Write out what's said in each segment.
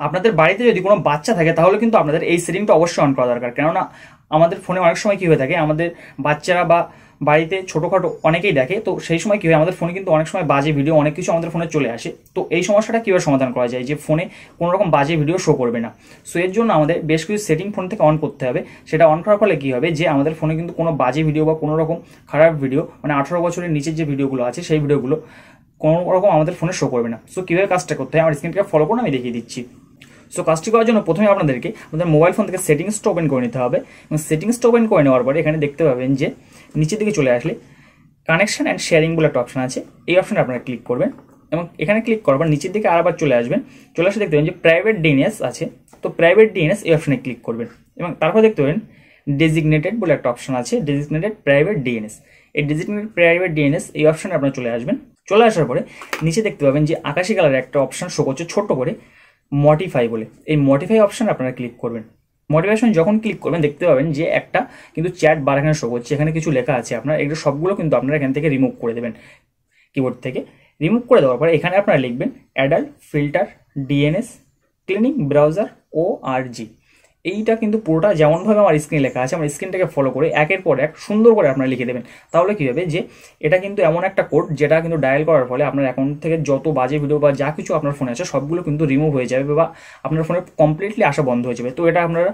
আপনাদের বাড়িতে যদি কোনো বাচ্চা থাকে তাহলে কিন্তু আপনাদের এই সেটিংটা অবশ্যই অন করা দরকার। কেননা আমাদের ফোনে অনেক সময় কী হয়ে থাকে, আমাদের বাচ্চারা বা বাড়িতে ছোটোখাটো অনেকেই দেখে, তো সেই সময় কী হয় আমাদের ফোনে কিন্তু অনেক সময় বাজে ভিডিও অনেক কিছু আমাদের ফোনে চলে আসে। তো এই সমস্যাটা কীভাবে সমাধান করা যায় যে ফোনে কোনো রকম বাজে ভিডিও শো করবে না। সো এর জন্য আমাদের বেশ কিছু সেটিং ফোন থেকে অন করতে হবে। সেটা অন করার ফলে কী হবে যে আমাদের ফোনে কিন্তু কোনো বাজে ভিডিও বা কোনো রকম খারাপ ভিডিও, মানে 18 বছরের নিচের যে ভিডিওগুলো আছে সেই ভিডিওগুলো কোনো রকম আমাদের ফোনে শো করবে না। সো কীভাবে কাজটা করতে হয় আমার স্ক্রিনটাকে ফলো করুন, আমি দেখিয়ে দিচ্ছি। সো কাজটি করার জন্য প্রথমে আপনাদেরকে আমাদের মোবাইল ফোন থেকে সেটিংসটা ওপেন করে নিতে হবে, এবং সেটিংসটা ওপেন করে নেওয়ার পরে এখানে দেখতে পাবেন যে নিচের দিকে চলে আসলে কানেকশন অ্যান্ড শেয়ারিং বলে একটা অপশন আছে, এই অপশনে আপনারা ক্লিক করবেন এবং এখানে ক্লিক করবার নিচের দিকে আরেকবার চলে আসবেন। চলে আসলে দেখতে পাবেন যে প্রাইভেট ডিএনএস আছে, তো প্রাইভেট ডিএনএস এই অপশনে ক্লিক করবেন এবং তারপর দেখতে পাবেন ডেজিগনেটেড বলে একটা অপশন আছে, ডেজিগনেটেড প্রাইভেট ডিএনএস। এই ডেজিগনেটেড প্রাইভেট ডিএনএস এই অপশনে আপনারা চলে আসবেন। চলে আসার পরে নিচে দেখতে পাবেন যে আকাশি কালারের একটা অপশন শো করছে ছোট্ট করে, মডিফাই বলে। এই মডিফাই অপশন আপনারা ক্লিক করবেন। মডিফিকেশন যখন ক্লিক করবেন দেখতে পাবেন যে একটা কিন্তু চ্যাট বার এখানে শো করছে, এখানে কিছু লেখা আছে, আপনারা এগুলো সবগুলো কিন্তু আপনারা এখান থেকে রিমুভ করে দেবেন। কিবোর্ড থেকে রিমুভ করে দেওয়ার পরে এখানে আপনারা লিখবেন adult filter DNS cleaning browser ORG। এইটা কিন্তু পুরোটা যেমনভাবে আমার স্ক্রিনে লেখা আছে, আমার স্ক্রিনটাকে ফলো করে একের পর এক সুন্দর করে আপনারা লিখে দেবেন। তাহলে কী হবে যে এটা কিন্তু এমন একটা কোড যেটা কিন্তু ডায়াল করার ফলে আপনার অ্যাকাউন্ট থেকে যত বাজে ভিডিও বা যা কিছু আপনার ফোনে আছে সবগুলো কিন্তু রিমুভ হয়ে যাবে বা আপনার ফোনে কমপ্লিটলি আসা বন্ধ হয়ে যাবে। তো এটা আপনারা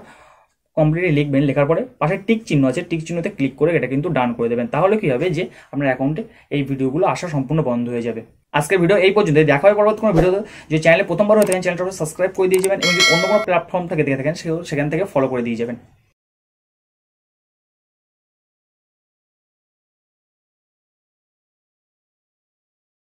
কমপ্লিটলি লিখবেন, লেখার পরে পাশে টিক চিহ্ন আছে, টিক চিহ্নতে ক্লিক করে এটা কিন্তু ডান করে দেবেন। তাহলে কী হবে যে আপনার অ্যাকাউন্টে এই ভিডিওগুলো আসা সম্পূর্ণ বন্ধ হয়ে যাবে। আজকের ভিডিও এই পর্যন্ত। দেখা হয় পরবর্তী কোনো ভিডিওতে। যে চ্যানেলে প্রথমবার হয়ে থাকেন চ্যানেলটা সাবস্ক্রাইব করে দিয়ে যাবেন এবং যদি অন্য কোনো প্ল্যাটফর্ম থেকে দেখে থাকেন সেখান থেকে ফলো করে দিয়ে যাবেন।